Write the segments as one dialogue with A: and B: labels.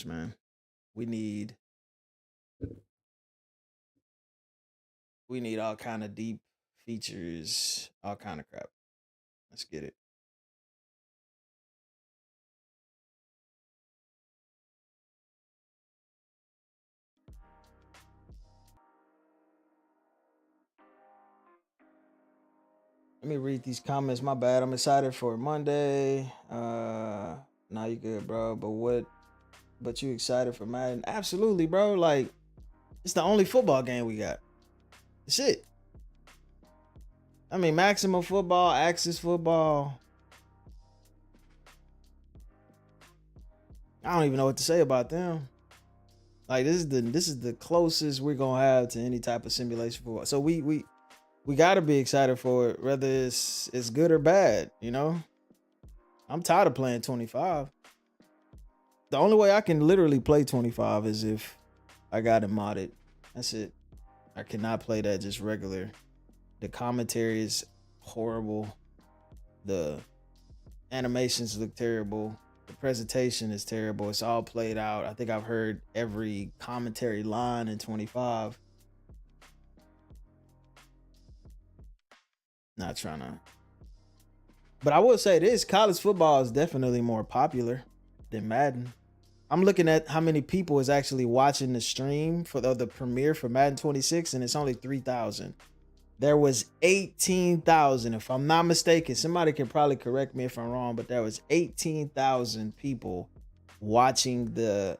A: man. We need all kind of deep features, all kind of crap. Let's get it. Let me read these comments. My bad. I'm excited for Monday. Nah, you good, bro. But you excited for Madden? Absolutely, bro. Like, it's the only football game we got. That's it. I mean, Maximum Football, Axis Football. I don't even know what to say about them. Like, this is the closest we're gonna have to any type of simulation football. So we gotta be excited for it, whether it's good or bad, you know? I'm tired of playing 25. The only way I can literally play 25 is if I got it modded. That's it. I cannot play that just regular. The commentary is horrible. The animations look terrible. The presentation is terrible. It's all played out. I think I've heard every commentary line in 25. Not trying to. But I will say this, college football is definitely more popular than Madden. I'm looking at how many people is actually watching the stream for the premiere for Madden 26, and it's only 3,000. There was 18,000, if I'm not mistaken. Somebody can probably correct me if I'm wrong, but there was 18,000 people watching the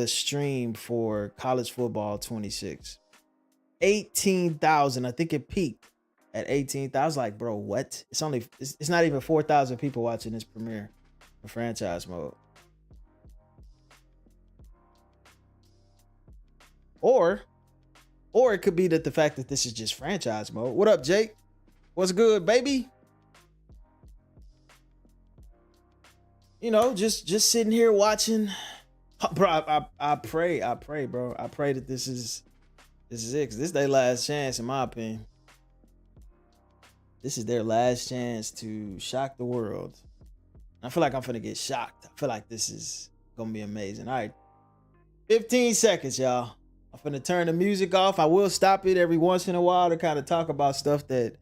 A: stream for college football 26. 18,000. I think it peaked at 18,000. I was like, bro, what? It's not even 4,000 people watching this premiere for franchise mode. Or it could be that the fact that this is just franchise mode. What up, Jake? What's good, baby? You know, just sitting here watching. Bro, I pray, bro. I pray that this is it, because this is their last chance, in my opinion. This is their last chance to shock the world. I feel like I'm finna get shocked. I feel like this is gonna be amazing. All right, 15 seconds, y'all. I'm finna turn the music off. I will stop it every once in a while to kind of talk about stuff that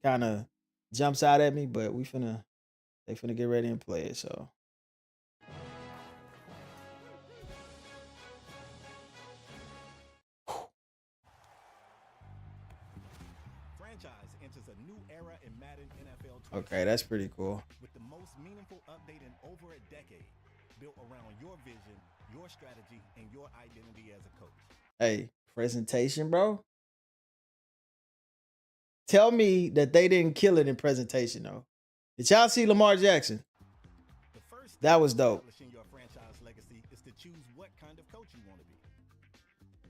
A: kind of jumps out at me, but they finna get ready and play it, so.
B: Franchise enters a new era in Madden NFL 26.
A: Okay, that's pretty cool.
B: With the most meaningful update in over a decade, built around your vision, your strategy, and your identity as a coach.
A: Hey, presentation, bro. Tell me that they didn't kill it in presentation, though. Did y'all see Lamar Jackson?
B: The first
A: that was dope.
B: Establishing your franchise legacy is to choose what kind of coach you want to be.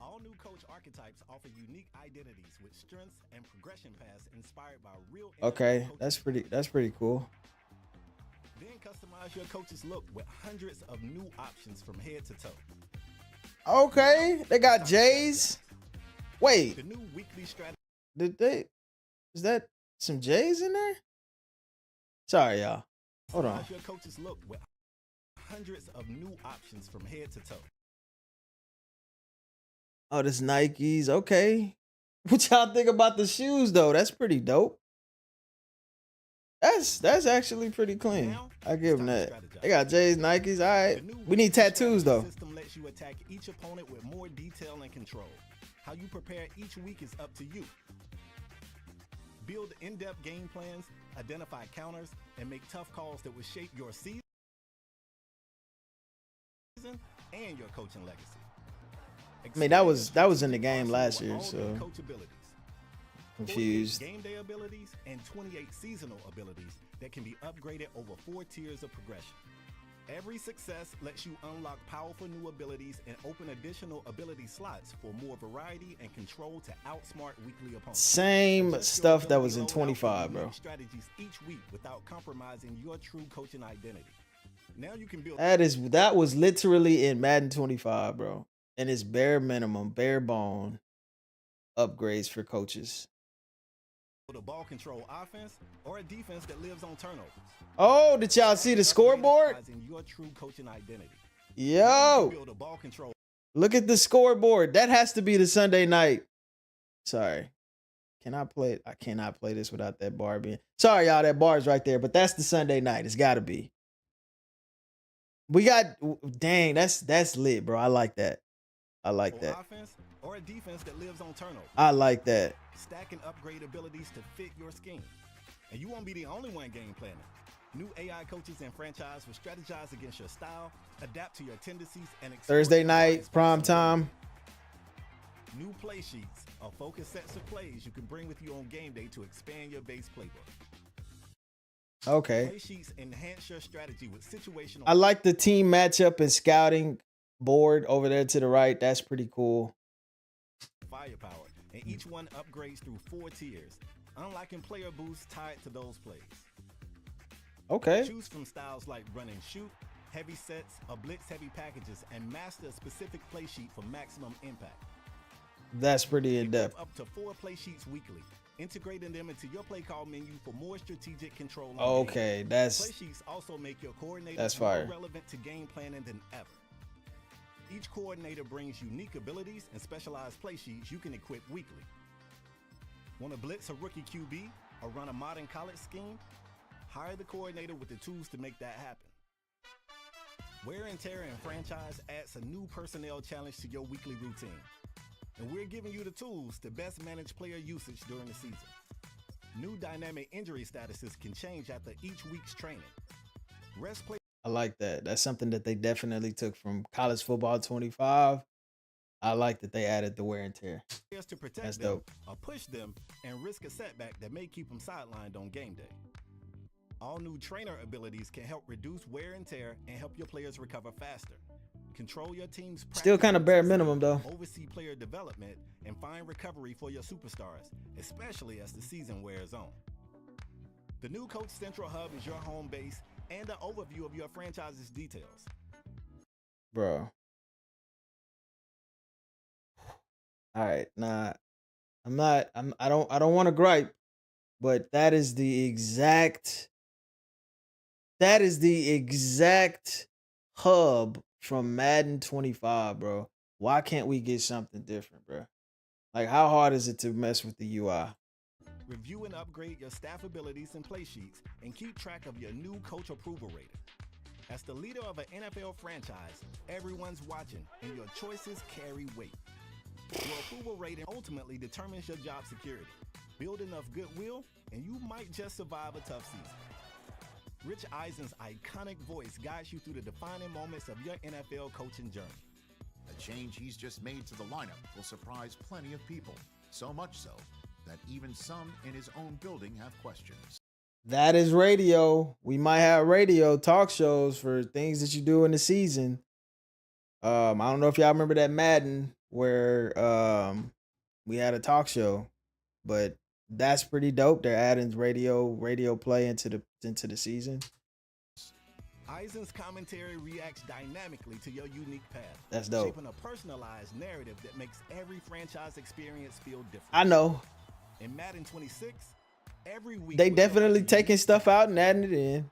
B: All new coach archetypes offer unique identities with strengths and progression paths inspired by real.
A: Okay, that's pretty cool.
B: Then customize your coach's look with hundreds of new options from head to toe.
A: Okay, they got J's. Wait,
B: the new weekly strategy.
A: Is that some J's in there? Sorry, y'all. Hold on.
B: Your coach's look with hundreds of new options from head to toe.
A: Oh, this Nikes. Okay. What y'all think about the shoes, though? That's pretty dope. That's actually pretty clean. I give them that. They got J's, Nikes. All right. We need tattoos, though.
B: The system lets you attack each opponent with more detail and control. How you prepare each week is up to you. Build in-depth game plans, identify counters, and make tough calls that will shape your season and your coaching legacy.
A: I mean, that was in the game last year, so confused.
B: Game day abilities and 28 seasonal abilities that can be upgraded over 4 tiers of progression. Every success lets you unlock powerful new abilities and open additional ability slots for more variety and control to outsmart weekly opponents.
A: Same stuff that was in 25, bro.
B: Strategies each week without compromising your true coaching identity. Now you can build.
A: That was literally in Madden 25, bro. And it's bare minimum, bare bone upgrades for coaches.
B: A ball control offense or a defense that lives on turnovers.
A: Oh, did y'all see the scoreboard?
B: Your true coaching identity.
A: Yo,
B: Build a ball control.
A: look at the scoreboard. That has to be the Sunday night. Sorry. Can I play it? I cannot play this without that bar being. Sorry, y'all. That bar's right there, but that's the Sunday night. It's got to be. We got. Dang, that's lit, bro. I like that. I like that.
B: Offense or a defense that lives on turnover.
A: I like that.
B: Stack and upgrade abilities to fit your scheme. And you won't be the only one game planning. New AI coaches and franchise will strategize against your style, adapt to your tendencies, and
A: Thursday night, prime time.
B: New play sheets are focused sets of plays you can bring with you on game day to expand your base playbook.
A: Okay.
B: Play sheets enhance your strategy with situational.
A: I like the team matchup and scouting board over there to the right. That's pretty cool.
B: Firepower, and each one upgrades through 4 tiers, unlocking player boosts tied to those plays.
A: Okay.
B: Choose from styles like run and shoot, heavy sets, or blitz heavy packages, and master a specific play sheet for maximum impact.
A: That's pretty in depth.
B: Up to 4 play sheets weekly, integrating them into your play call menu for more strategic control.
A: Okay, that's
B: play sheets also make your coordinators
A: that's fire.
B: more relevant to game planning than ever. Each coordinator brings unique abilities and specialized play sheets you can equip weekly. Want to blitz a rookie QB or run a modern college scheme? Hire the coordinator with the tools to make that happen. Wear and tear in franchise adds a new personnel challenge to your weekly routine. And we're giving you the tools to best manage player usage during the season. New dynamic injury statuses can change after each week's training. Rest play.
A: I like that. That's something that they definitely took from college football 25. I like that they added the wear and tear.
B: To protect
A: That's
B: them
A: dope.
B: or push them and risk a setback that may keep them sidelined on game day. All new trainer abilities can help reduce wear and tear and help your players recover faster. Control your team's
A: still kind of bare minimum though.
B: Oversee player development and find recovery for your superstars, especially as the season wears on. The new Coach Central Hub is your home base and an overview of your franchise's details.
A: Bro. All right, nah. I don't want to gripe, but that is the exact hub from Madden 25, bro. Why can't we get something different, bro? Like, how hard is it to mess with the UI?
B: Review and upgrade your staff abilities and play sheets, and keep track of your new coach approval rating. As the leader of an NFL franchise, everyone's watching, and your choices carry weight. Your approval rating ultimately determines your job security. Build enough goodwill, and you might just survive a tough season. Rich Eisen's iconic voice guides you through the defining moments of your NFL coaching journey.
C: A change he's just made to the lineup will surprise plenty of people, so much so that even some in his own building have questions.
A: That is radio. We might have radio talk shows for things that you do in the season. I don't know if y'all remember that Madden where we had a talk show, but that's pretty dope. They're adding radio play into the season.
B: Eisen's commentary reacts dynamically to your unique path.
A: That's dope.
B: Shaping a personalized narrative that makes every franchise experience feel different.
A: I know.
B: In Madden 26, every week
A: they definitely taking stuff out and adding it in.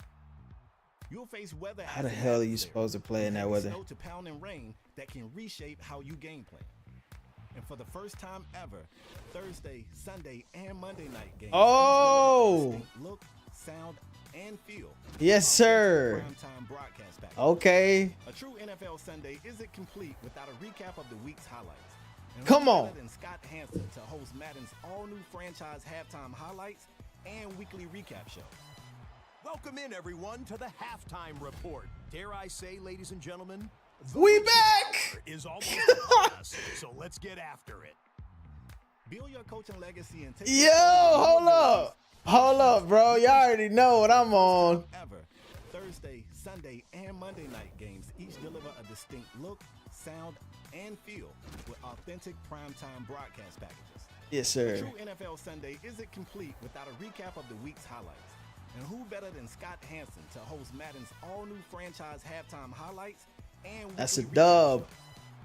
B: You'll face weather.
A: How the hell are you supposed to play in that weather?
B: Snow to pounding rain that can reshape how you game plan. And for the first time ever, Thursday, Sunday, and Monday night games.
A: Oh!
B: Look, sound, and feel.
A: Yes, sir.
B: Primetime broadcast package.
A: Okay.
B: A true NFL Sunday isn't complete without a recap of the week's highlights. And
A: come on.
B: And Scott Hansen to host Madden's all-new franchise halftime highlights and weekly recap show.
D: Welcome in, everyone, to the halftime report. Dare I say, ladies and gentlemen,
A: we back
D: is almost upon us, so let's get after it.
B: Build your coaching legacy and take.
A: Yo, hold up, bro. Y'all already know what I'm on.
B: Ever. Thursday, Sunday, and Monday night games each deliver a distinct look, sound, and feel with authentic primetime broadcast packages.
A: Yes, sir.
B: A true NFL Sunday isn't complete without a recap of the week's highlights. And who better than Scott Hansen to host Madden's all-new franchise halftime highlights and
A: that's a dub.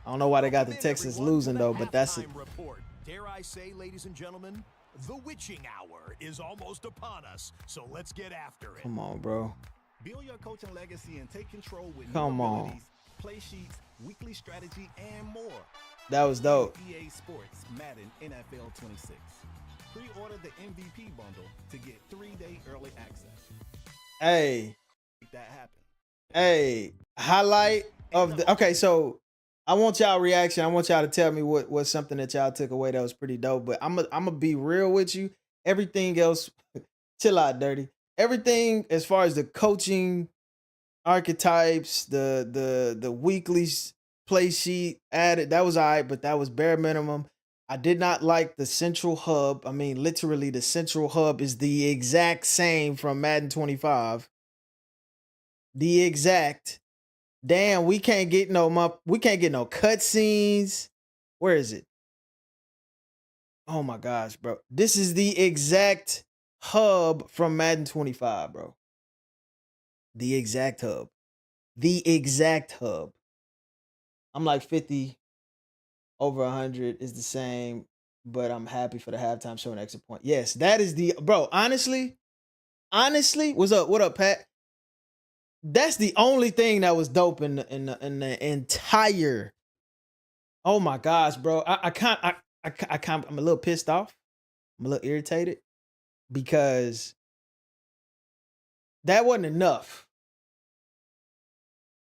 A: I don't know why they got the Texans losing though, but that's it.
D: Report. Dare I say, ladies and gentlemen, the witching hour is almost upon us, so let's get after it.
A: Come on, bro.
B: Build your coaching legacy and take control with
A: Come
B: new
A: on.
B: abilities, play sheets, weekly strategy, and more.
A: That was dope.
B: EA Sports Madden NFL 26. Pre-order the MVP bundle to get 3-day early access.
A: Hey.
B: Make that happen.
A: Hey, highlight of the okay, so I want y'all reaction. I want y'all to tell me what's something that y'all took away that was pretty dope. But I'm gonna be real with you. Everything else, chill out, dirty. Everything as far as the coaching archetypes, the weekly play sheet added, that was all right, but that was bare minimum. I did not like the central hub. I mean, literally, the central hub is the exact same from Madden 25. The exact. Damn, we can't get no cutscenes. Where is it? Oh my gosh, bro. This is the exact hub from Madden 25, bro. The exact hub. The exact hub. I'm like 50 over 100 is the same, but I'm happy for the halftime show and extra point. Yes, that is the bro. Honestly, what's up? What up, Pat? That's the only thing that was dope in the entire. Oh my gosh, bro! I'm a little pissed off. I'm a little irritated because that wasn't enough.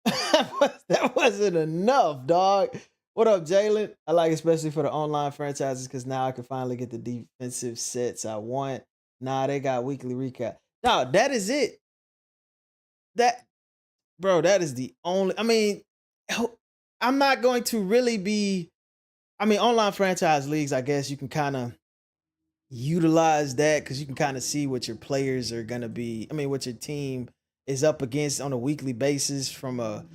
A: That wasn't enough, dog. What up, Jalen? I like especially for the online franchises because now I can finally get the defensive sets I want. Nah, they got weekly recap. No, that is it. Bro, that is the only. I mean, I'm not going to really be. I mean, online franchise leagues, I guess you can kind of utilize that because you can kind of see what your players are going to be. I mean, what your team is up against on a weekly basis from a,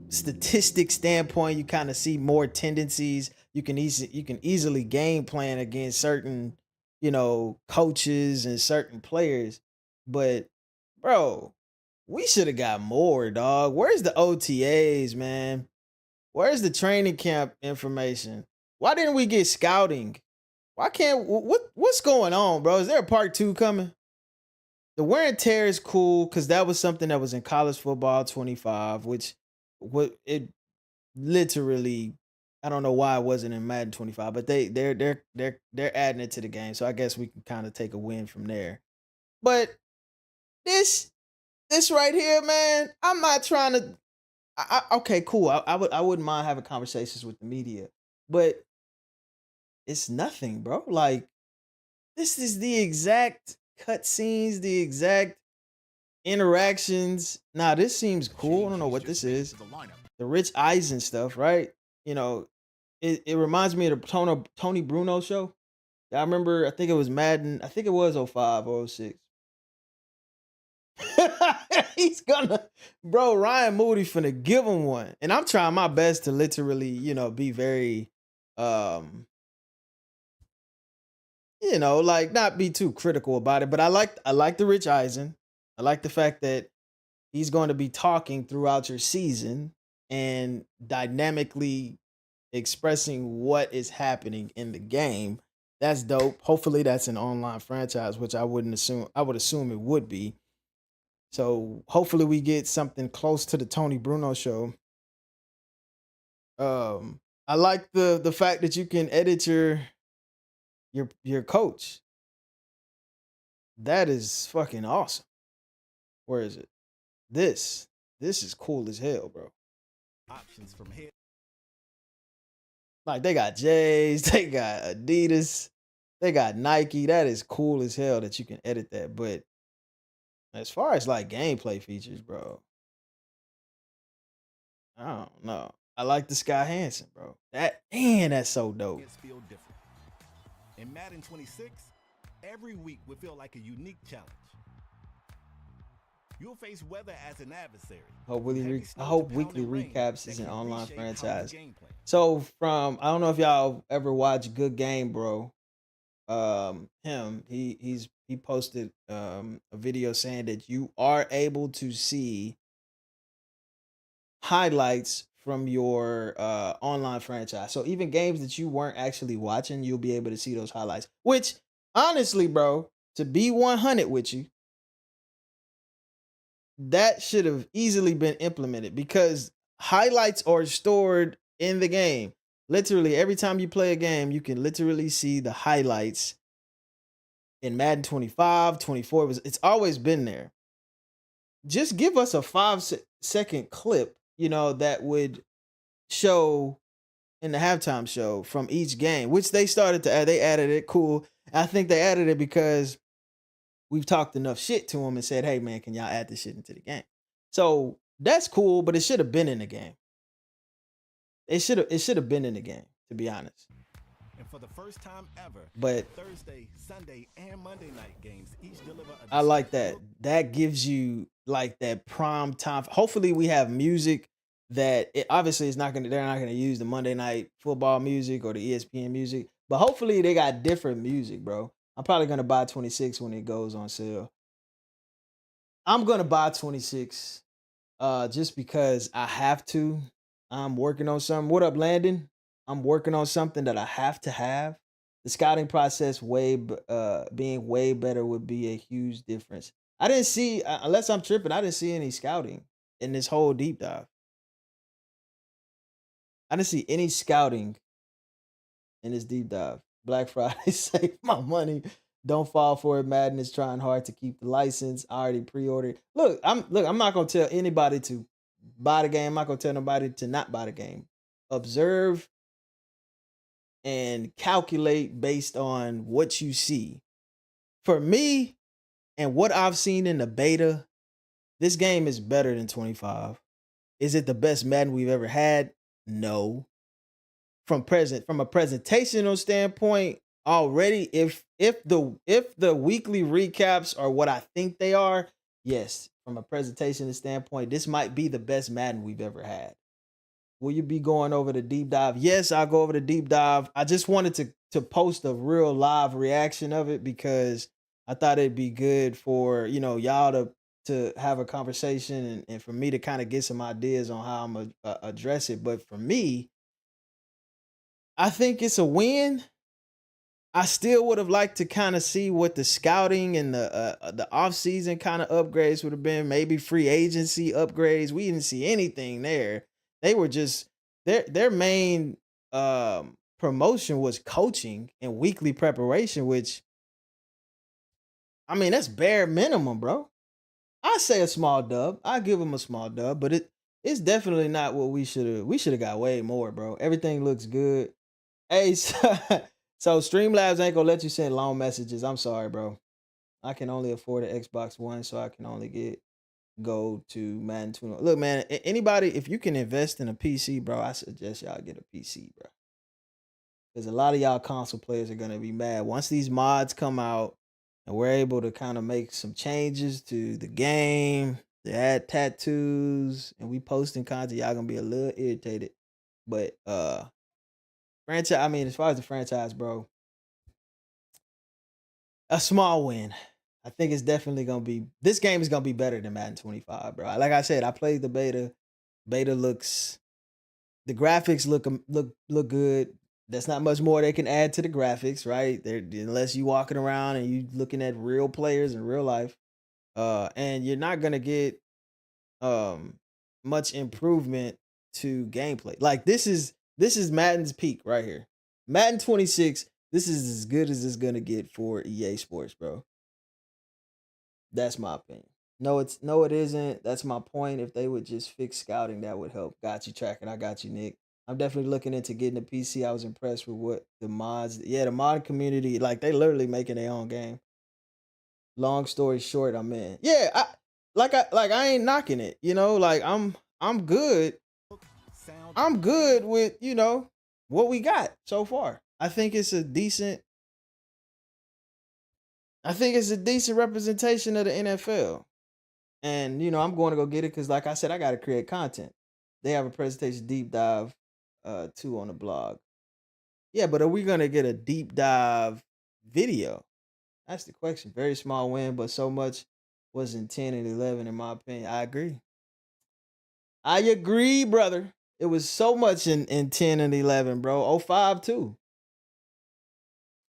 A: statistic standpoint. You kind of see more tendencies. You can easily game plan against certain, coaches and certain players. But, bro, we should have got more, dog. Where's the OTAs, man? Where's the training camp information? Why didn't we get scouting? Why can't what's going on, bro? Is there a part 2 coming? The wear and tear is cool because that was something that was in college football 25, which it literally, I don't know why it wasn't in Madden 25, but they're adding it to the game, so I guess we can kind of take a win from there. But this right here, man, I'm not trying to. Okay, cool. I wouldn't mind having conversations with the media, but it's nothing, bro. Like, this is the exact cutscenes, the exact interactions. Nah, this seems cool. I don't know what this is. The Rich Eisen stuff, right? It reminds me of the Tony Bruno show. I remember, I think it was Madden. I think it was 05 or 06. He's gonna, bro. Ryan Moody finna give him one, and I'm trying my best to literally, be very, like not be too critical about it. But I like the Rich Eisen. I like the fact that he's going to be talking throughout your season and dynamically expressing what is happening in the game. That's dope. Hopefully, that's an online franchise, which I would assume it would be. So hopefully we get something close to the Tony Bruno show. I like the fact that you can edit your coach. That is fucking awesome. Where is it? This is cool as hell, bro.
B: Options from here.
A: Like, they got J's, they got Adidas, they got Nike. That is cool as hell that you can edit that, but as far as like gameplay features, bro, I don't know. I like the Sky Hansen, bro. That's so dope.
B: It's feel different. In Madden 26, every week will feel like a unique challenge. You'll face weather as an adversary.
A: I hope weekly recaps is an online franchise. So I don't know if y'all ever watched Good Game, bro. He posted a video saying that you are able to see highlights from your online franchise. So even games that you weren't actually watching, you'll be able to see those highlights. Which, honestly, bro, to be 100 with you, that should have easily been implemented because highlights are stored in the game. Literally, every time you play a game, you can literally see the highlights in Madden 25, 24. It's always been there. Just give us a 5-second clip, that would show in the halftime show from each game, which they started to add. They added it. Cool. I think they added it because we've talked enough shit to them and said, hey, man, can y'all add this shit into the game? So that's cool, but it should have been in the game. It should have been in the game, to be honest.
B: And for the first time ever,
A: but
B: Thursday, Sunday, and Monday night games each deliver
A: I like that. That gives you like that prime time. Hopefully we have music that obviously they're not gonna use the Monday night football music or the ESPN music, but hopefully they got different music, bro. I'm probably gonna buy 26 when it goes on sale. I'm gonna buy 26 just because I have to. I'm working on something. What up, Landon? I'm working on something that I have to have. The scouting process being way better would be a huge difference. I didn't see, unless I'm tripping, I didn't see any scouting in this whole deep dive. I didn't see any scouting in this deep dive. Black Friday, save my money. Don't fall for it. Madden is trying hard to keep the license. I already pre-ordered. Look, I'm not gonna tell anybody to buy the game. I'm not gonna tell nobody to not buy the game. Observe and calculate based on what you see. For me and what I've seen in the beta, this game is better than 25. Is it the best Madden we've ever had? No. From a presentational standpoint, already, if the weekly recaps are what I think they are, yes. From a presentation standpoint, this might be the best Madden we've ever had. Will you be going over the deep dive? Yes, I'll go over the deep dive. I just wanted to post a real live reaction of it because I thought it'd be good for, y'all to have a conversation and for me to kind of get some ideas on how I'm going to address it. But for me, I think it's a win. I still would have liked to kind of see what the scouting and the offseason kind of upgrades would have been. Maybe free agency upgrades. We didn't see anything there. They were just their main promotion was coaching and weekly preparation, which I mean that's bare minimum, bro. I say a small dub. I give them a small dub, but it's definitely not what we should have. We should have got way more, bro. Everything looks good. Hey, so Streamlabs ain't gonna let you send long messages. I'm sorry, bro. I can only afford an Xbox One, so I can only go to Madden 20. Look, man, anybody, if you can invest in a PC, bro, I suggest y'all get a PC, bro. Because a lot of y'all console players are gonna be mad once these mods come out and we're able to kind of make some changes to the game, to add tattoos, and we posting content. Y'all gonna be a little irritated, but franchise. I mean, as far as the franchise, bro, a small win. I think it's definitely gonna be. This game is gonna be better than Madden 25, bro. Like I said, I played the beta. Beta looks. The graphics look good. There's not much more they can add to the graphics, right? Unless you walking around and you looking at real players in real life, and you're not gonna get much improvement to gameplay. Like this is Madden's peak right here. Madden 26. This is as good as it's gonna get for EA Sports, bro. That's my opinion. No, it isn't. That's my point. If they would just fix scouting, that would help. Got you, tracking. I got you, Nick. I'm definitely looking into getting a PC. I was impressed with what the mods. Yeah, the mod community, like they literally making their own game. Long story short, I'm in. Yeah, I ain't knocking it. Like I'm good. I'm good with what we got so far. I think it's a decent representation of the NFL. And, I'm going to go get it because, like I said, I got to create content. They have a presentation deep dive, too, on the blog. Yeah, but are we going to get a deep dive video? That's the question. Very small win, but so much was in 10 and 11, in my opinion. I agree, brother. It was so much in 10 and 11, bro. 05, too.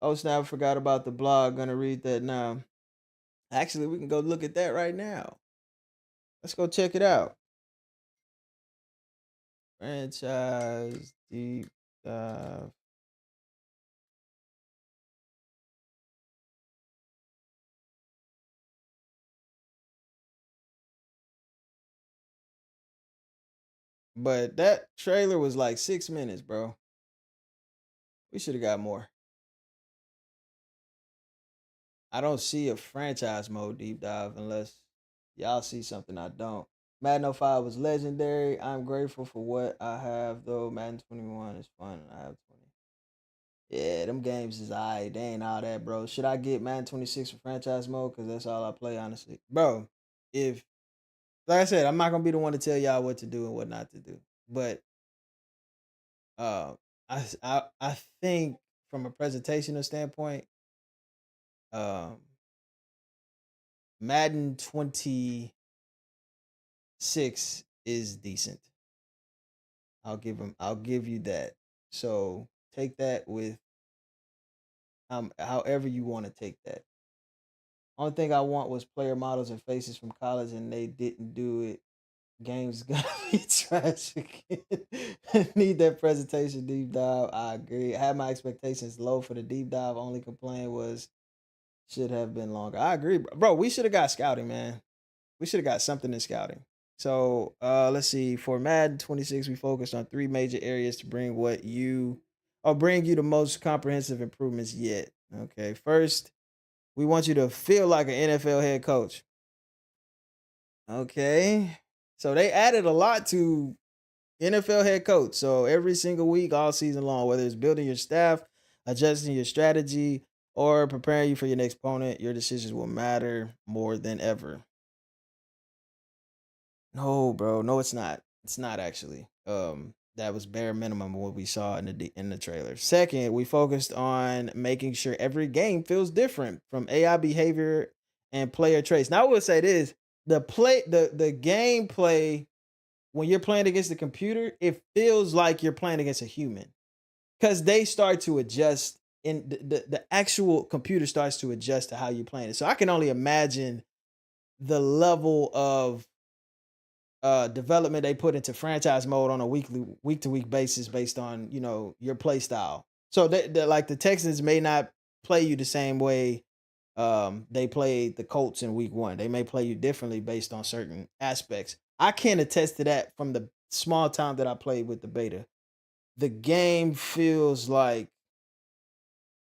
A: Oh, snap, I forgot about the blog. Gonna read that now. Actually, we can go look at that right now. Let's go check it out. Franchise deep dive. But that trailer was like 6 minutes, bro. We should have got more. I don't see a franchise mode deep dive unless y'all see something I don't. Madden 05 was legendary. I'm grateful for what I have, though. Madden 21 is fun. I have 20. Yeah, them games is alright. They ain't all that, bro. Should I get Madden 26 for franchise mode? Because that's all I play, honestly. Bro, if, like I said, I'm not going to be the one to tell y'all what to do and what not to do. But uh, I think from a presentational standpoint, um, Madden 26 is decent. I'll give you that. So take that with however you want to take that. Only thing I want was player models and faces from college, and they didn't do it. Game's gonna be trash again. Need that presentation deep dive. I agree. I had my expectations low for the deep dive. Only complaint was should have been longer. I agree, bro. We should have got scouting, man. We should have got something in scouting. So let's see. For Madden 26, we focused on 3 major areas to bring you the most comprehensive improvements yet. Okay. First, we want you to feel like an NFL head coach. Okay. So they added a lot to NFL head coach. So every single week, all season long, whether it's building your staff, adjusting your strategy, or preparing you for your next opponent, your decisions will matter more than ever. No, bro. No, it's not. It's not actually. That was bare minimum what we saw in the trailer. Second, we focused on making sure every game feels different from AI behavior and player traits. Now I will say this: the gameplay when you're playing against the computer, it feels like you're playing against a human because they start to adjust in the actual computer starts to adjust to how you're playing it. So I can only imagine the level of development they put into franchise mode on a week to week basis based on your play style. So like the Texans may not play you the same way they played the Colts in week 1. They may play you differently based on certain aspects. I can attest to that from the small time that I played with the beta. The game feels like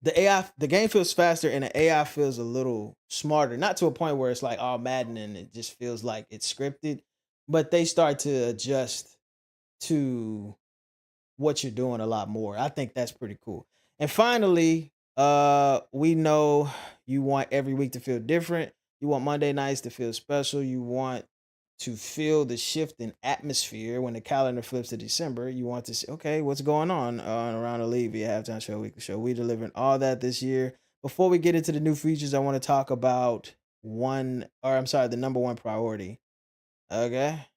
A: the game feels faster and the AI feels a little smarter. Not to a point where it's like all Madden and it just feels like it's scripted, but they start to adjust to what you're doing a lot more. I think that's pretty cool. And finally, we know you want every week to feel different. You want Monday nights to feel special. You want to feel the shift in atmosphere when the calendar flips to December. You want to see, okay, what's going on around the league via halftime show, weekly show. We delivering all that this year. Before we get into the new features, I want to talk about the number one priority. Okay.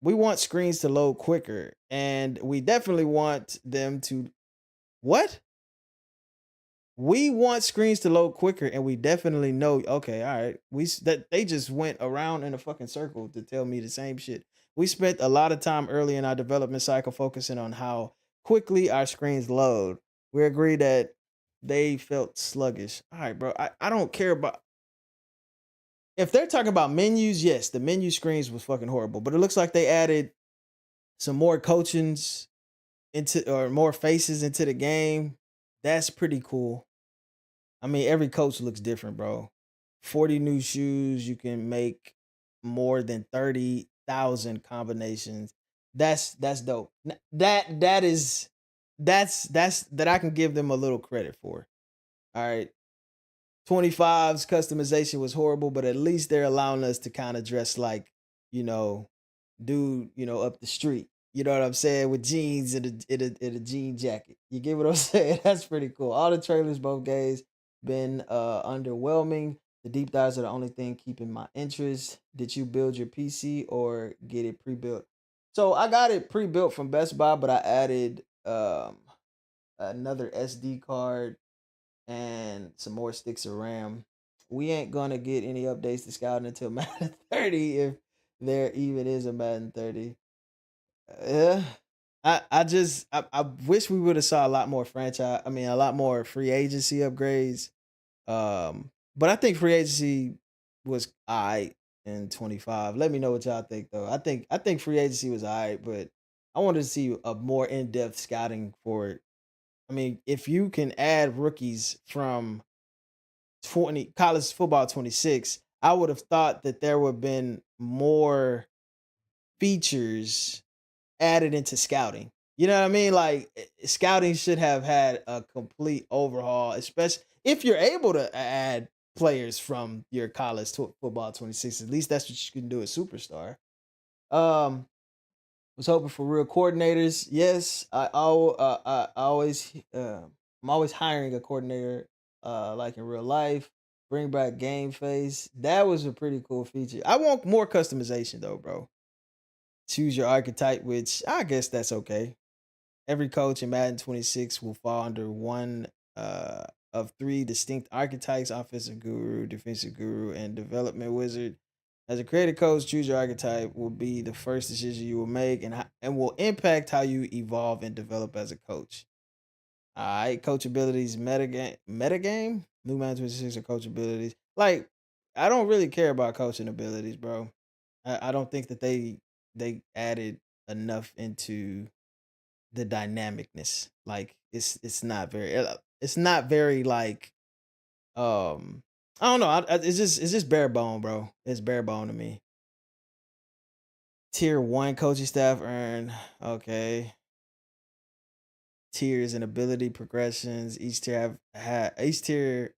A: We want screens to load quicker, and we definitely want them to what? We want screens to load quicker, and we definitely know. Okay, all right. That they just went around in a fucking circle to tell me the same shit. We spent a lot of time early in our development cycle focusing on how quickly our screens load. We agree that they felt sluggish. All right, bro. I don't care about if they're talking about menus. Yes, the menu screens was fucking horrible, but it looks like they added some more coachings or more faces into the game. That's pretty cool. I mean, every coach looks different, bro. 40 new shoes, you can make more than 30,000 combinations. That's dope. That I can give them a little credit for. All right. 25's customization was horrible, but at least they're allowing us to kind of dress like, you know, dude, up the street. You know what I'm saying? With jeans and a jean jacket. You get what I'm saying? That's pretty cool. All the trailers both games been underwhelming. The deep dives are the only thing keeping my interest. Did you build your PC or get it pre-built? So I got it pre-built from Best Buy, but I added another SD card and some more sticks of RAM we ain't gonna get any updates to scouting until Madden 30 if there even is a Madden 30. Yeah. I wish we would have saw a lot more a lot more free agency upgrades. But I think free agency was alright in 25. Let me know what y'all think though. I think free agency was alright, but I wanted to see a more in-depth scouting for it. I mean, if you can add rookies from 20 college football 26, I would have thought that there would have been more features added into scouting. You know what I mean? Like scouting should have had a complete overhaul, especially if you're able to add players from your college football 26. At least that's what you can do at Superstar. Um, was hoping for real coordinators. Yes, I always I'm always hiring a coordinator like in real life. Bring back game face. That was a pretty cool feature. I want more customization though, bro. Choose your archetype, which I guess that's okay. Every coach in Madden 26 will fall under one of three distinct archetypes: offensive guru, defensive guru, and development wizard. As a creative coach, choose your archetype will be the first decision you will make and will impact how you evolve and develop as a coach. All right, coach abilities, metagame, new Madden 26 or coach abilities. Like, I don't really care about coaching abilities, bro. I don't think that they added enough into the dynamicness. Like it's not very like I don't know. It's just bare bone, bro. It's bare bone to me. Tier 1 coaching staff earn, okay. Tiers and ability progressions. Each tier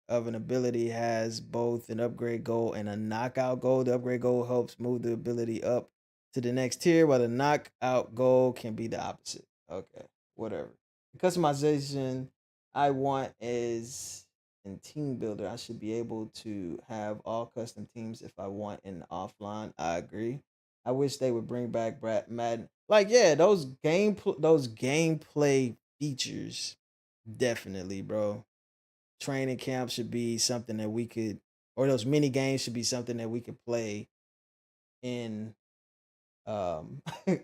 A: of an ability has both an upgrade goal and a knockout goal. The upgrade goal helps move the ability up to the next tier, while the knockout goal can be the opposite. Okay, whatever. The customization I want is in team builder. I should be able to have all custom teams if I want in offline. I agree. I wish they would bring back Brad Madden. Like, yeah, those gameplay features, definitely, bro. Training camp should be something that we could, or those mini games should be something that we could play in. You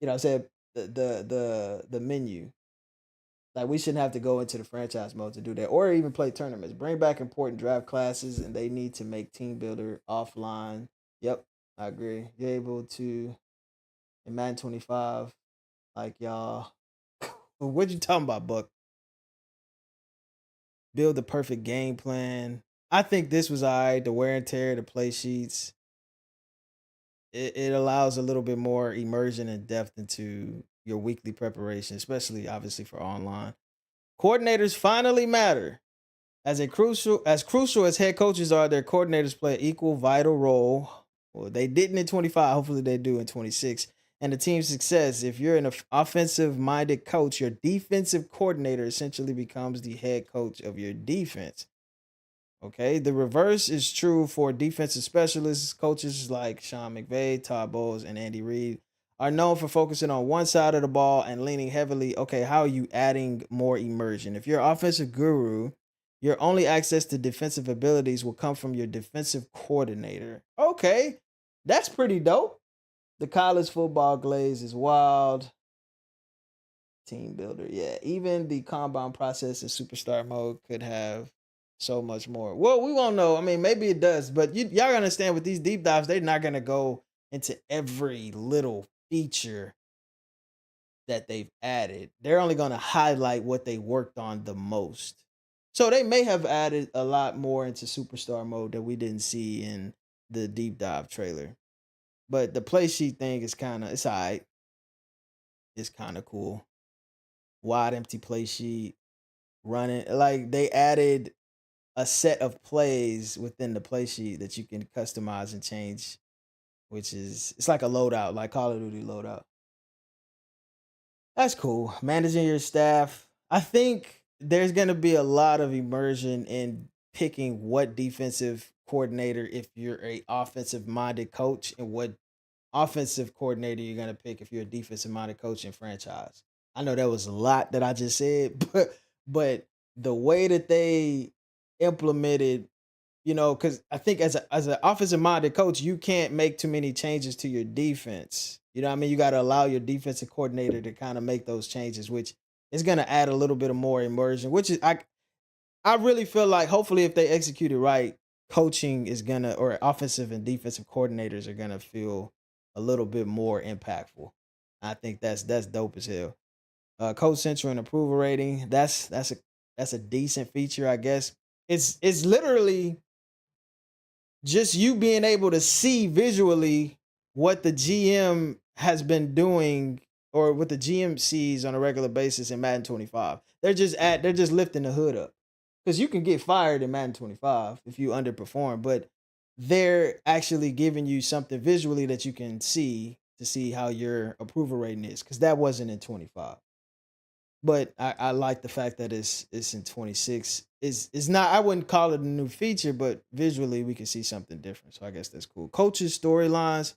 A: know, I said the menu. Like we shouldn't have to go into the franchise mode to do that, or even play tournaments. Bring back important draft classes, and they need to make team builder offline. Yep, I agree. You're able to in Madden 25, like y'all. What you talking about, Buck? Build the perfect game plan. I think this was alright. The wear and tear, the play sheets. It allows a little bit more immersion and depth into your weekly preparation, especially obviously for online. Coordinators finally matter. As crucial as head coaches are, their coordinators play an equal vital role. Well, they didn't in 25. Hopefully, they do in 26. And the team's success. If you're an offensive minded coach, your defensive coordinator essentially becomes the head coach of your defense. Okay, the reverse is true for defensive specialists. Coaches like Sean McVay, Todd Bowles, and Andy Reid are known for focusing on one side of the ball and leaning heavily. Okay, how are you adding more immersion? If you're an offensive guru, your only access to defensive abilities will come from your defensive coordinator. Okay, that's pretty dope. The college football glaze is wild. Team builder, yeah. Even the combine process in superstar mode could have so much more. Well, we won't know. I mean, maybe it does, but y'all understand with these deep dives, they're not gonna go into every little feature that they've added. They're only gonna highlight what they worked on the most. So they may have added a lot more into superstar mode that we didn't see in the deep dive trailer. But the play sheet thing is it's alright. It's kind of cool. Wide empty play sheet, running like they added a set of plays within the play sheet that you can customize and change, which is it's like a loadout, like Call of Duty loadout. That's cool. Managing your staff. I think there's gonna be a lot of immersion in picking what defensive coordinator if you're a offensive minded coach and what offensive coordinator you're gonna pick if you're a defensive minded coach in franchise. I know that was a lot that I just said, but the way that they implemented you know, because I think as an offensive minded coach, you can't make too many changes to your defense. You know what I mean? You got to allow your defensive coordinator to kind of make those changes, which is going to add a little bit of more immersion, which is I really feel like hopefully if they execute it right, coaching is gonna or offensive and defensive coordinators are gonna feel a little bit more impactful. I think that's dope as hell. Coach Central and approval rating. That's a decent feature, I guess. It's literally just you being able to see visually what the GM has been doing or what the GM sees on a regular basis in Madden 25. They're just lifting the hood up. Because you can get fired in Madden 25 if you underperform, but they're actually giving you something visually that you can see to see how your approval rating is. Because that wasn't in 25. But I like the fact that it's in 26. It's not, I wouldn't call it a new feature, but visually we can see something different. So I guess that's cool. Coaches storylines.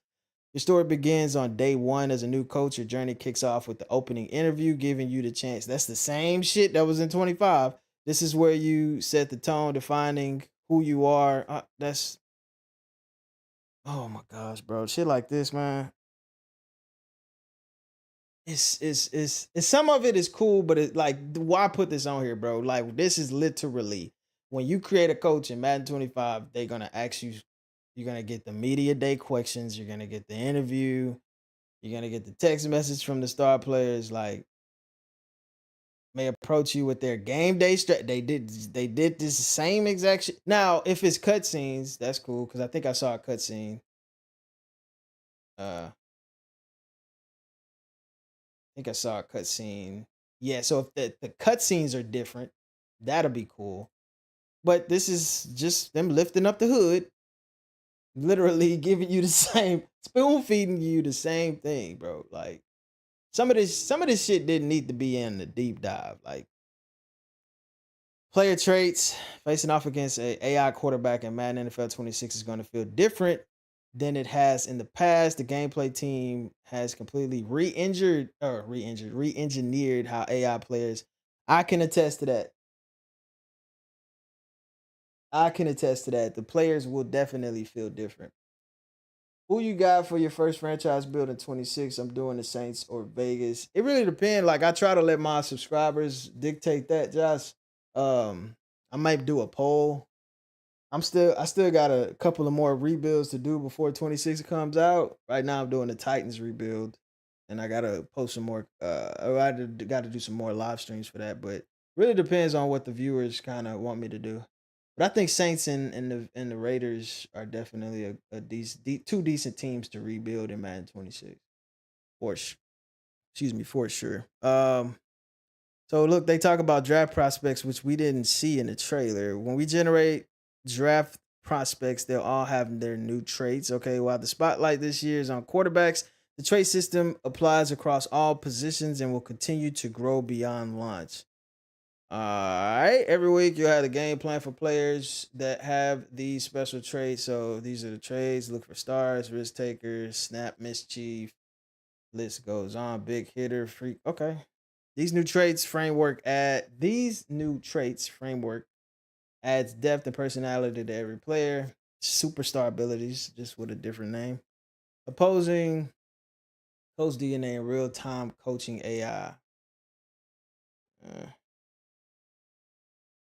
A: Your story begins on day one as a new coach. Your journey kicks off with the opening interview, giving you the chance. That's the same shit that was in 25. This is where you set the tone, defining who you are. Oh my gosh, bro. Shit like this, man. It's some of it is cool, but it like why put this on here, bro? Like this is literally when you create a coach in Madden 25, they're gonna ask you, you're gonna get the media day questions, you're gonna get the interview, you're gonna get the text message from the star players, like may approach you with their game day they did this same exact shit. Now, if it's cutscenes, that's cool because I think I saw a cutscene. I think I saw a cutscene. Yeah, so if the cutscenes are different, that'll be cool. But this is just them lifting up the hood, literally giving you the same spoon feeding you the same thing, bro. Like some of this shit didn't need to be in the deep dive. Like player traits, facing off against a AI quarterback in Madden NFL 26 is going to feel different than it has in the past. The gameplay team has completely re-engineered how AI players. I can attest to that. I can attest to that. The players will definitely feel different. Who you got for your first franchise build in 26? I'm doing the Saints or Vegas. It really depends. Like I try to let my subscribers dictate that, Josh. I might do a poll. I still got a couple of more rebuilds to do before 26 comes out. Right now I'm doing the Titans rebuild. And I gotta post some more I gotta do some more live streams for that. But really depends on what the viewers kind of want me to do. But I think Saints and the Raiders are definitely a decent two decent teams to rebuild in Madden 26. Excuse me, for sure. So look, they talk about draft prospects, which we didn't see in the trailer. When we generate draft prospects, they'll all have their new traits. Okay, while the spotlight this year is on quarterbacks, the trait system applies across all positions and will continue to grow beyond launch. All right, every week you'll have a game plan for players that have these special traits. So these are the traits: look for stars, risk takers, snap mischief. List goes on. Big hitter, freak. Okay. These new traits framework adds depth and personality to every player. Superstar abilities, just with a different name. Opposing coach DNA and real time coaching AI.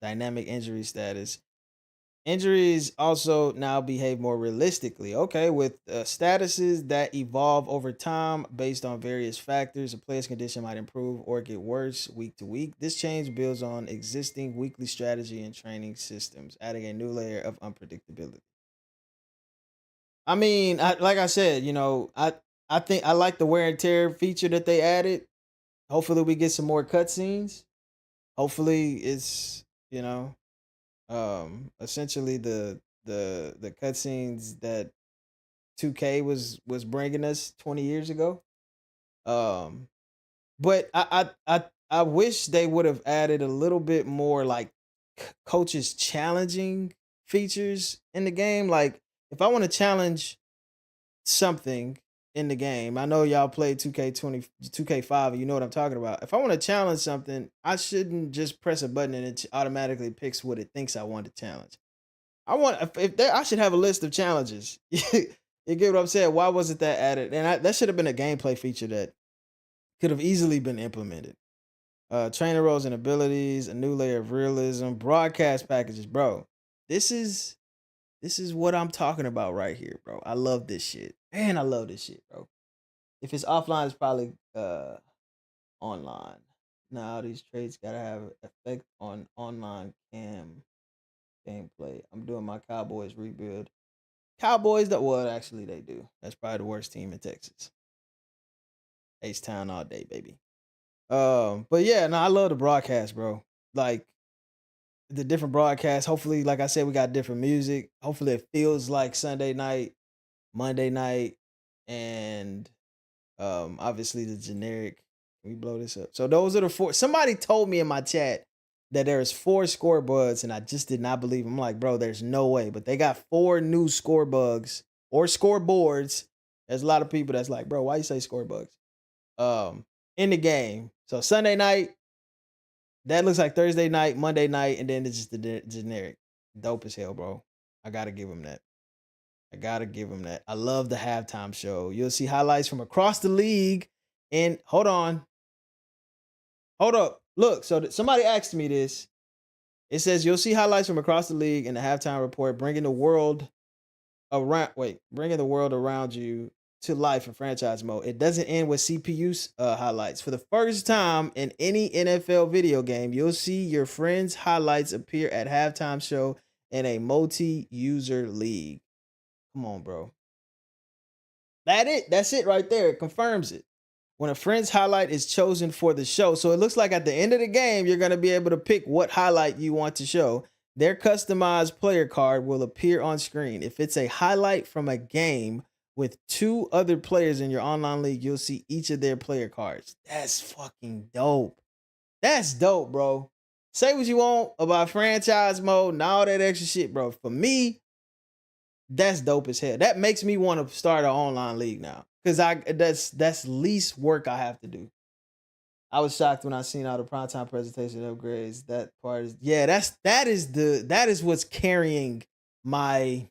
A: Dynamic injury status. Injuries also now behave more realistically. Okay, with statuses that evolve over time based on various factors, a player's condition might improve or get worse week to week. This change builds on existing weekly strategy and training systems, adding a new layer of unpredictability. I mean, like I said, I think I like the wear and tear feature that they added. Hopefully, we get some more cutscenes. Hopefully, it's essentially the cutscenes that 2K was bringing us 20 years ago. Um, but I wish they would have added a little bit more like coaches challenging features in the game. Like if I want to challenge something in the game, I know y'all played 2K20, 2K5, and you know what I'm talking about. If I want to challenge something, I shouldn't just press a button and it automatically picks what it thinks I want to challenge. I should have a list of challenges. You get what I'm saying? Why wasn't that added? And that should have been a gameplay feature that could have easily been implemented. Trainer roles and abilities, a new layer of realism, broadcast packages, bro. This is what I'm talking about right here, bro. I love this shit. Man, I love this shit, bro. If it's offline, it's probably online. Now these traits gotta have effect on online gameplay. I'm doing my Cowboys rebuild. Cowboys that well, actually they do. That's probably the worst team in Texas. H-Town all day, baby. But yeah, no, I love the broadcast, bro. Like the different broadcasts. Hopefully, like I said, we got different music. Hopefully it feels like Sunday night, Monday night, and obviously the generic. We blow this up. So those are the 4. Somebody told me in my chat that there's 4 score bugs, and I just did not believe. I'm like, bro, there's no way. But they got 4 new score bugs or scoreboards. There's a lot of people that's like, bro, why you say score bugs? In the game. So Sunday night, that looks like Thursday night, Monday night, and then it's just the generic. Dope as hell, bro. I gotta give him that. I love the halftime show. You'll see highlights from across the league. And hold up. Look, so somebody asked me this. It says you'll see highlights from across the league in the halftime report, bringing the world around you to life in franchise mode. It doesn't end with CPU highlights. For the first time in any NFL video game, you'll see your friends' highlights appear at halftime show in a multi-user league. Come on, bro. That's it right there. It confirms it. When a friend's highlight is chosen for the show. So it looks like at the end of the game, you're going to be able to pick what highlight you want to show. Their customized player card will appear on screen. If it's a highlight from a game with 2 other players in your online league, you'll see each of their player cards. That's fucking dope. That's dope, bro. Say what you want about franchise mode and all that extra shit, bro. For me, that's dope as hell. That makes me want to start an online league now. Cause that's least work I have to do. I was shocked when I seen all the primetime presentation upgrades. That part is that is what's carrying my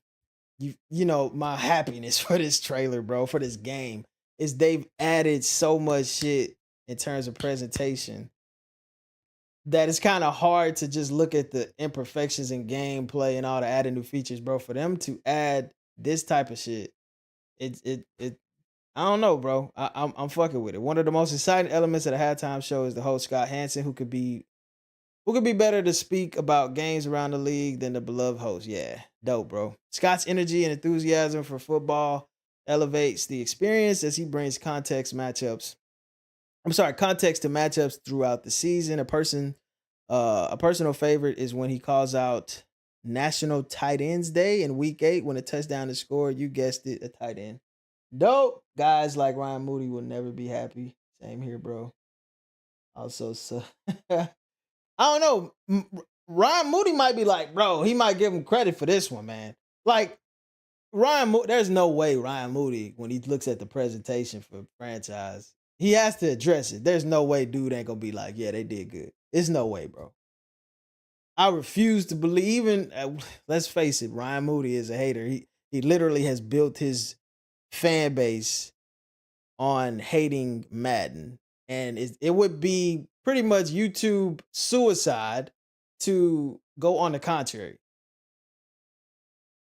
A: my happiness for this trailer, bro, for this game. Is they've added so much shit in terms of presentation that it's kind of hard to just look at the imperfections in gameplay and all the added new features, bro. For them to add this type of shit, it I don't know, bro. I'm fucking with it. One of the most exciting elements of the halftime show is the host Scott Hansen, who could be better to speak about games around the league than the beloved host. Yeah, dope, bro. Scott's energy and enthusiasm for football elevates the experience as he brings context to matchups throughout the season. A personal favorite is when he calls out National Tight Ends Day in Week 8 when a touchdown is scored. You guessed it, a tight end. Dope. Guys like Ryan Moody will never be happy. Same here, bro. Also, so I don't know. Ryan Moody might be like, bro, he might give him credit for this one, man. Like, there's no way Ryan Moody, when he looks at the presentation for franchise, he has to address it. There's no way dude ain't gonna be like, yeah, they did good. There's no way, bro. I refuse to believe, even, let's face it, Ryan Moody is a hater. He literally has built his fan base on hating Madden. And it would be pretty much YouTube suicide to go on the contrary.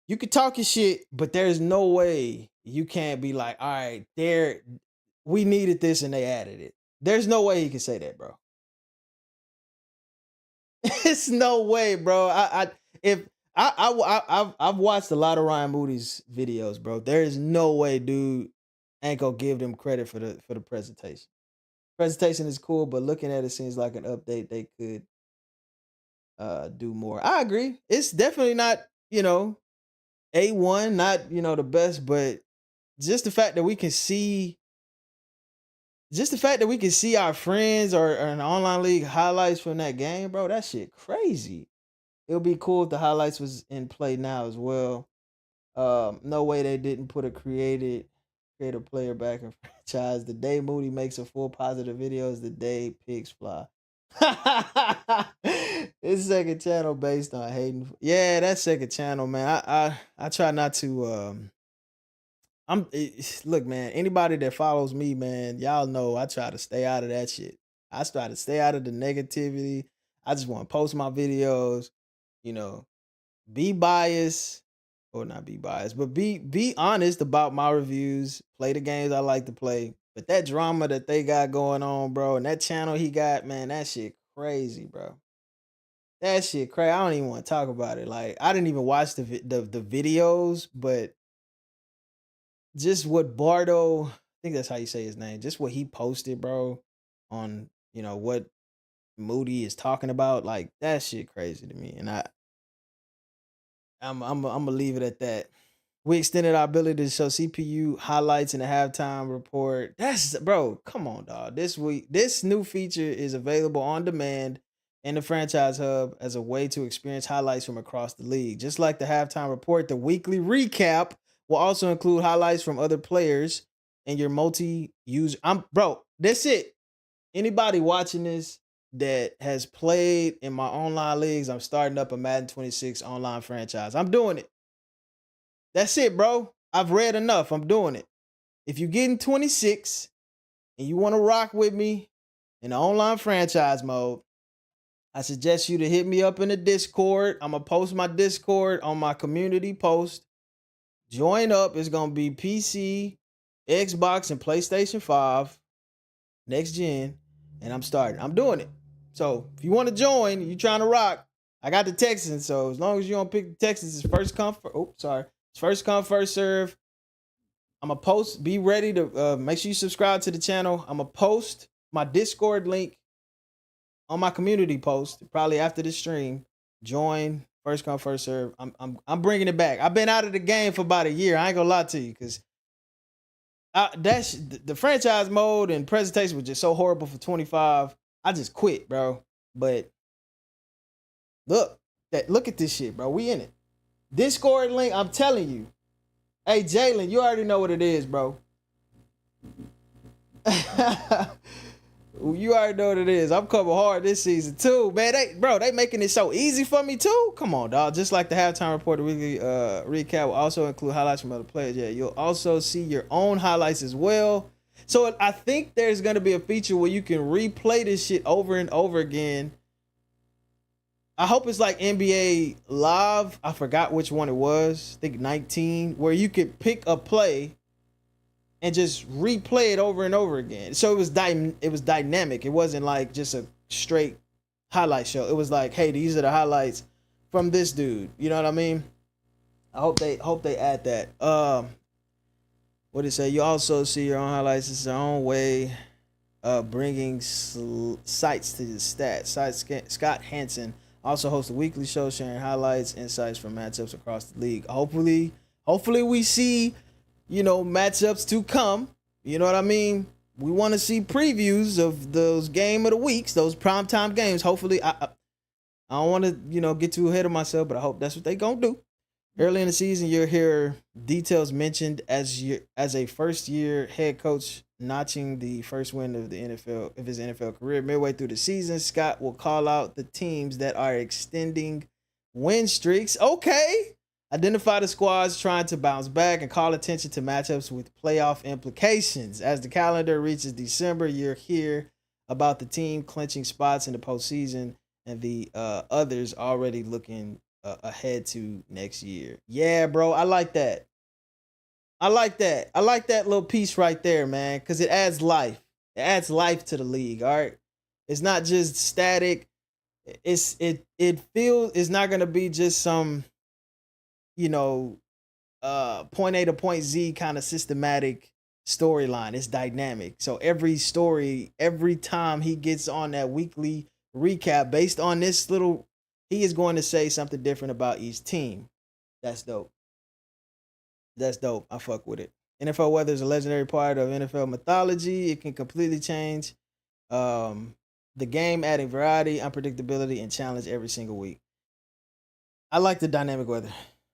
A: You could talk your shit, but there's no way you can't be like, all right, we needed this and they added it. There's no way he can say that, bro. It's no way, bro. I've watched a lot of Ryan Moody's videos, bro. There is no way dude ain't gonna give them credit for the presentation. Presentation is cool, but looking at it seems like an update they could do more. I agree. It's definitely not, A1, not, the best, but just the fact that we can see our friends or an online league highlights from that game, bro, that shit crazy. It'll be cool if the highlights was in play now as well. No way they didn't put a creative player back in franchise. The day Moody makes a full positive video is the day pigs fly. It's second channel based on hating. Yeah, that's second channel, man. I try not to. Look, man. Anybody that follows me, man, y'all know I try to stay out of that shit. I try to stay out of the negativity. I just want to post my videos. You know, be biased or not be biased, but be honest about my reviews. Play the games I like to play. But that drama that they got going on, bro, and that channel he got, man, that shit crazy, bro. That shit crazy. I don't even want to talk about it. Like I didn't even watch the videos, but just what Bardo, I think that's how you say his name, just what he posted, bro, on what Moody is talking about, like that shit crazy to me. And I'm gonna leave it at that. We extended our ability to show CPU highlights in the halftime report. That's bro, come on, dog. This week, this new feature is available on demand in the franchise hub as a way to experience highlights from across the league. Just like the halftime report, the weekly recap will also include highlights from other players and your multi-user. Bro, that's it. Anybody watching this that has played in my online leagues, I'm starting up a Madden 26 online franchise. I'm doing it. That's it, bro. I've read enough. I'm doing it. If you're getting 26 and you want to rock with me in the online franchise mode, I suggest you to hit me up in the Discord. I'm going to post my Discord on my community post. Join up. It's going to be PC, Xbox, and PlayStation 5, next gen, and I'm starting. I'm doing it. So if you want to join, you trying to rock, I got the Texans. So as long as you don't pick the Texans, it's first come, first come, first serve. I'm going to post. Be ready to make sure you subscribe to the channel. I'm going to post my Discord link on my community post probably after this stream. Join, first come, first serve. I'm bringing it back. I've been out of the game for about a year. I ain't gonna lie to you, because the franchise mode and presentation was just so horrible for 25. I just quit, bro. But look at this shit, bro. We in it. Discord link, I'm telling you. Hey, Jalen, you already know what it is, bro. You already know what it is. I'm coming hard this season too, man. They making it so easy for me too. Come on, dog. Just like the halftime report, the weekly recap will also include highlights from other players. Yeah, you'll also see your own highlights as well. So I think there's gonna be a feature where you can replay this shit over and over again. I hope it's like NBA Live. I forgot which one it was. I think 19, where you could pick a play and just replay it over and over again. So it was dynamic. It wasn't like just a straight highlight show. It was like, hey, these are the highlights from this dude. You know what I mean? I hope they add that. What did it say? You also see your own highlights. It's their own way of bringing sites to the stats. Scott Hansen also hosts a weekly show sharing highlights, insights from matchups across the league. Hopefully we see, matchups to come. You know what I mean? We want to see previews of those game of the weeks, those primetime games. Hopefully, I don't want to, get too ahead of myself, but I hope that's what they gonna do. Early in the season, you'll hear details mentioned as a first-year head coach notching the first win of his NFL career. Midway through the season, Scott will call out the teams that are extending win streaks. Okay. Identify the squads trying to bounce back and call attention to matchups with playoff implications. As the calendar reaches December, you'll hear about the team clinching spots in the postseason and the others already looking ahead to next year. Yeah, bro, I like that. I like that little piece right there, man, because it adds life. It adds life to the league, all right? It's not just static. It feels it's not going to be just some, point A to point Z kind of systematic storyline. It's dynamic. So every story, every time he gets on that weekly recap based on this little, he is going to say something different about each team. That's dope. I fuck with it. NFL weather is a legendary part of NFL mythology. It can completely change the game, adding variety, unpredictability, and challenge every single week. I like the dynamic weather.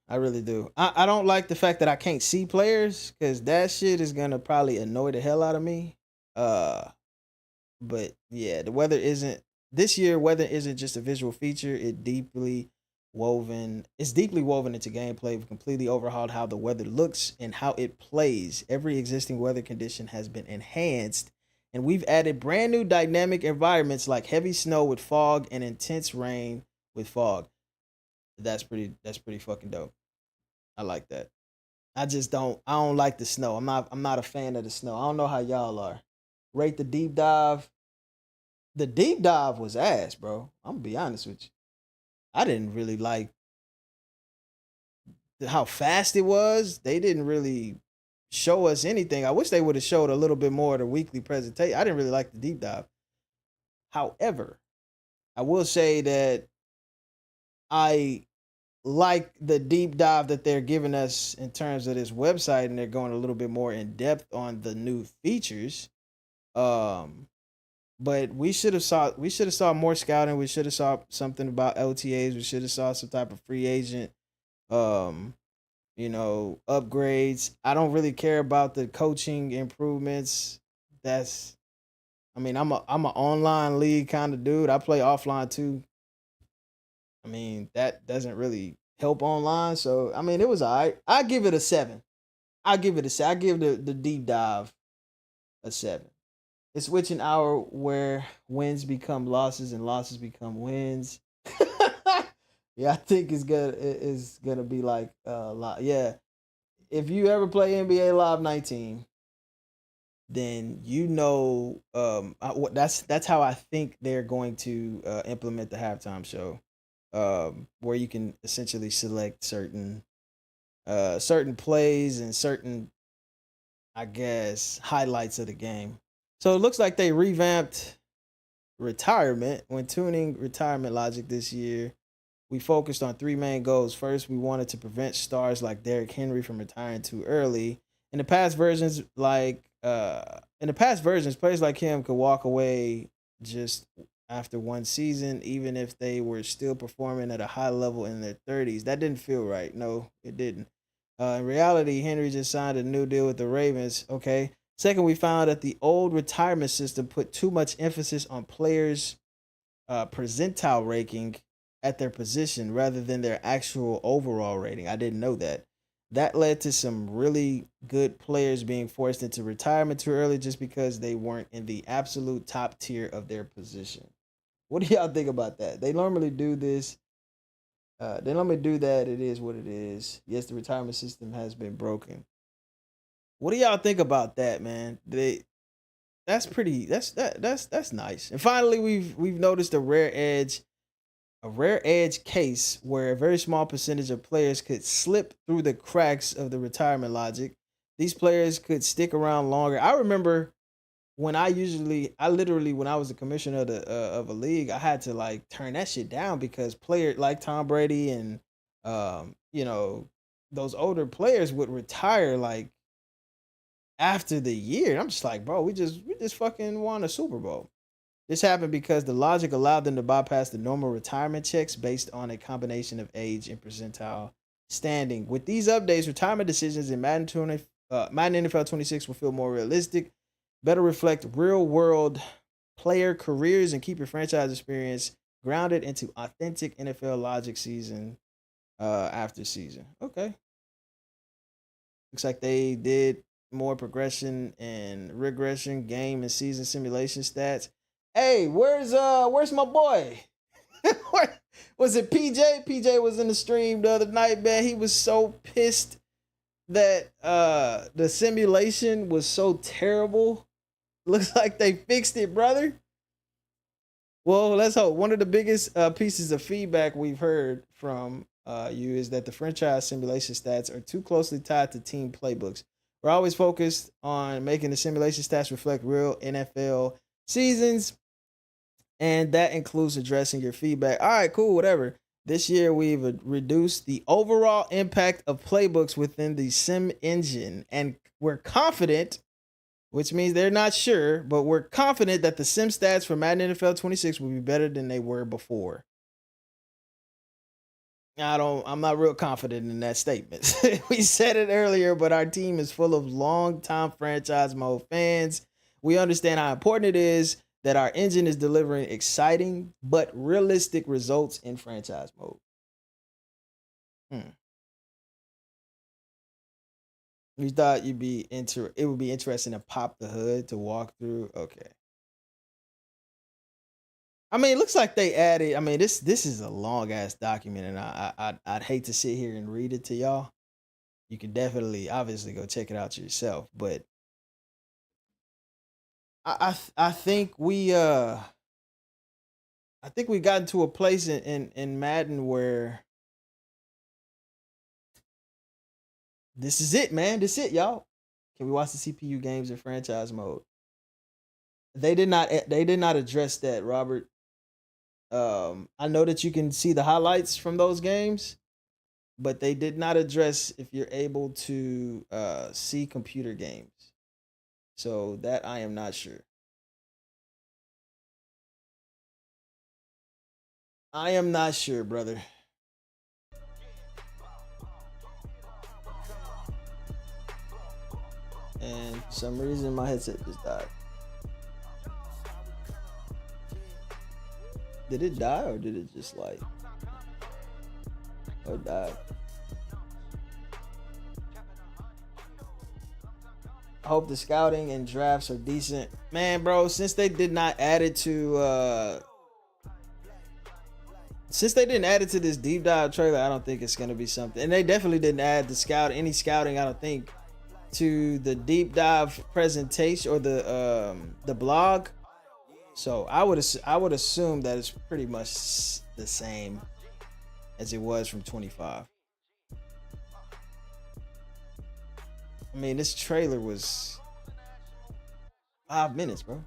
A: I really do. I don't like the fact that I can't see players, because that shit is going to probably annoy the hell out of me. But yeah, the weather isn't this year, weather isn't just a visual feature. It's deeply woven into gameplay. We've completely overhauled how the weather looks and how it plays. Every existing weather condition has been enhanced, and we've added brand new dynamic environments like heavy snow with fog and intense rain with fog. That's pretty fucking dope. I like that. I don't like the snow. I'm not a fan of the snow. I don't know how y'all are. Rate the deep dive. The deep dive was ass, bro. I'm gonna be honest with you. I didn't really like how fast it was. They didn't really show us anything. I wish they would have showed a little bit more of the weekly presentation. I didn't really like the deep dive. However, I will say that I like the deep dive that they're giving us in terms of this website, and they're going a little bit more in depth on the new features. But we should have saw more scouting. We should have saw something about LTAs. We should have saw some type of free agent upgrades. I don't really care about the coaching improvements. I'm an online league kind of dude. I play offline too. I mean, that doesn't really help online. So, I mean, it was all right. I give it a 7. I give the deep dive a 7. It's switching hour where wins become losses and losses become wins. Yeah, I think it's gonna be like a lot. Yeah, if you ever play NBA Live 19, then that's how I think they're going to implement the halftime show, where you can essentially select certain plays and certain, I guess, highlights of the game. So it looks like they revamped retirement. When tuning retirement logic this year, we focused on 3 main goals. First, we wanted to prevent stars like Derrick Henry from retiring too early. In the past versions, players like him could walk away just after one season, even if they were still performing at a high level in their 30s. That didn't feel right. No, it didn't. In reality, Henry just signed a new deal with the Ravens. Okay. Second, we found that the old retirement system put too much emphasis on players' percentile ranking at their position rather than their actual overall rating. I didn't know that. That led to some really good players being forced into retirement too early just because they weren't in the absolute top tier of their position. What do y'all think about that? They normally do this. They normally do that. It is what it is. Yes, the retirement system has been broken. What do y'all think about that, man? That's nice. And finally, we've noticed a rare edge case where a very small percentage of players could slip through the cracks of the retirement logic. These players could stick around longer. I remember when I was the commissioner of a league, I had to like turn that shit down because players like Tom Brady and those older players would retire like after the year. I'm just like, bro, we just fucking won a Super Bowl. This happened because the logic allowed them to bypass the normal retirement checks based on a combination of age and percentile standing. With these updates, retirement decisions in Madden NFL 26 will feel more realistic, better reflect real-world player careers, and keep your franchise experience grounded into authentic NFL logic season after season. Okay. Looks like they did more progression and regression, game and season simulation stats. Hey, where's my boy? Was it PJ? PJ was in the stream the other night, man. He was so pissed that the simulation was so terrible. Looks like they fixed it, brother. Well, let's hope. One of the biggest pieces of feedback we've heard from you is that the franchise simulation stats are too closely tied to team playbooks. We're always focused on making the simulation stats reflect real NFL seasons, and that includes addressing your feedback. All right, cool, whatever. This year, we've reduced the overall impact of playbooks within the sim engine, and we're confident, which means they're not sure, but we're confident that the sim stats for Madden NFL 26 will be better than they were before. I'm not real confident in that statement. We said it earlier, but our team is full of long-time franchise mode fans. We understand how important it is that our engine is delivering exciting but realistic results in franchise mode. You thought it would be interesting to pop the hood to walk through. Okay. I mean, it looks like they added. I mean, this is a long ass document, and I'd hate to sit here and read it to y'all. You can definitely, obviously, go check it out yourself. But I think we got to a place in Madden where this is it, man. This is it, y'all. Can we watch the CPU games in franchise mode? They did not address that, Robert. I know that you can see the highlights from those games, but they did not address if you're able to see computer games. So that I am not sure. I am not sure, brother. And for some reason my headset just died. Did it die or did it just like... Oh, it died. I hope the scouting and drafts are decent. Man, bro, since they did not add it to since they didn't add it to this deep dive trailer, I don't think it's gonna be something. And they definitely didn't add any scouting, I don't think, to the deep dive presentation or the blog. So I would assume that it's pretty much the same as it was from 25. I mean, this trailer was 5 minutes, bro.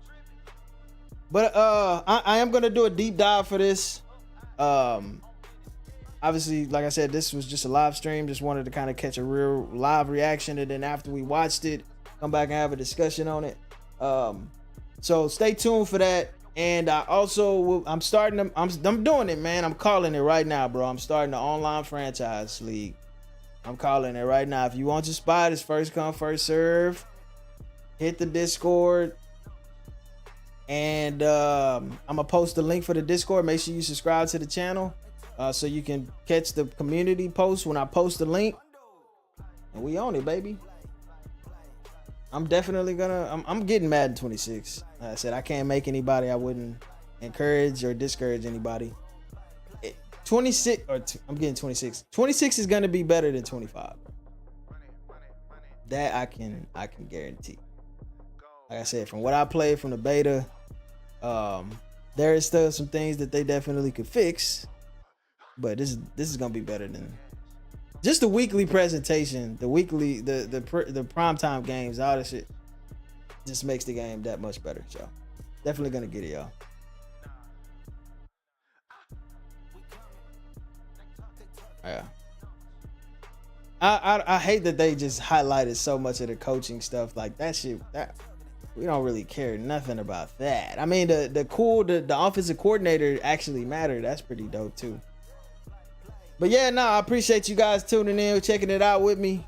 A: But I am gonna do a deep dive for this. Obviously, like I said, this was just a live stream. Just wanted to kind of catch a real live reaction, and then after we watched it, come back and have a discussion on it. So stay tuned for that. And I also I'm doing it, man. I'm calling it right now, bro. I'm starting the online franchise league. I'm calling it right now. If you want your spot, it's first come, first serve. Hit the Discord. And I'm gonna post the link for the Discord. Make sure you subscribe to the channel so you can catch the community post when I post the link. And we on it, baby. I'm definitely gonna I'm getting Madden 26. Like I said, I can't make anybody. I wouldn't encourage or discourage anybody. 26 or I'm getting 26. 26 is gonna be better than 25. That I can guarantee. Like I said, from what I played from the beta, there is still some things that they definitely could fix, but this is gonna be better than just the weekly presentation, the primetime games, all that shit. Just makes the game that much better. So definitely gonna get it, y'all. Yeah. I hate that they just highlighted so much of the coaching stuff. Like that shit, that we don't really care nothing about that. I mean, the offensive coordinator actually mattered. That's pretty dope too. But yeah, no, I appreciate you guys tuning in, checking it out with me.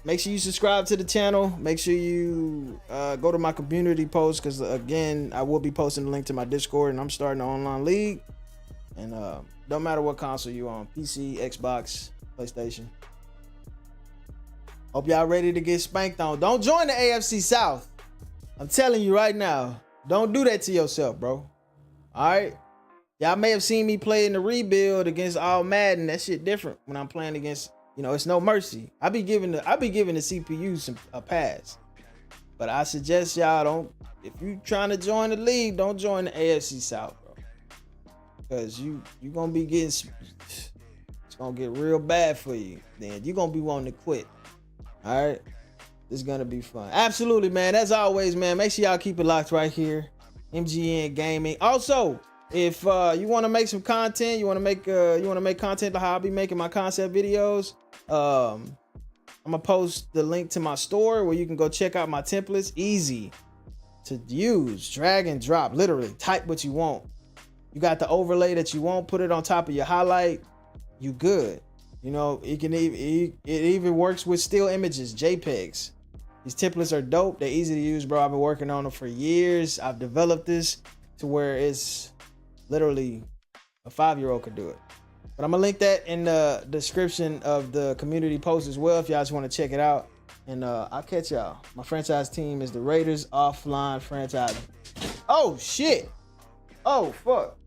A: Make sure you subscribe to the channel. Make sure you go to my community post, because again, I will be posting the link to my Discord, and I'm starting an online league. And don't matter what console you on, PC, Xbox, PlayStation. Hope y'all ready to get spanked on. Don't join the AFC South. I'm telling you right now, don't do that to yourself, bro. All right? Y'all may have seen me play in the rebuild against all Madden. That shit different when I'm playing against, it's no mercy. I be giving the CPU a pass. But I suggest y'all don't, if you trying to join the league, don't join the AFC South, bro. Because you gonna be getting, it's gonna get real bad for you. Then you're gonna be wanting to quit. All right? This is gonna be fun. Absolutely, man. As always, man, make sure y'all keep it locked right here. MGN Gaming. Also, if you want to make some content, you want to make content like how I'll be making my concept videos, I'm gonna post the link to my store where you can go check out my templates. Easy to use, drag and drop, literally type what you want. You got the overlay that you want, put it on top of your highlight, you good. It even works with still images, JPEGs. These templates are dope. They're easy to use, bro. I've been working on them for years. I've developed this. to where it's literally a 5-year-old could do it. But I'm gonna link that in the description of the community post as well if y'all just want to check it out. And I'll catch y'all. My franchise team is the Raiders offline franchise. Oh shit! Oh fuck!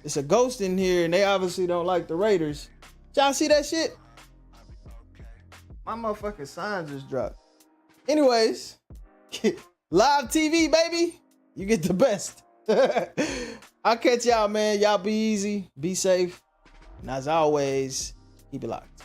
A: It's a ghost in here, and they obviously don't like the Raiders. Y'all see that shit? My motherfucking sign just dropped. Anyways, live TV, baby. You get the best. I'll catch y'all, man. Y'all be easy, be safe, and as always, keep it locked.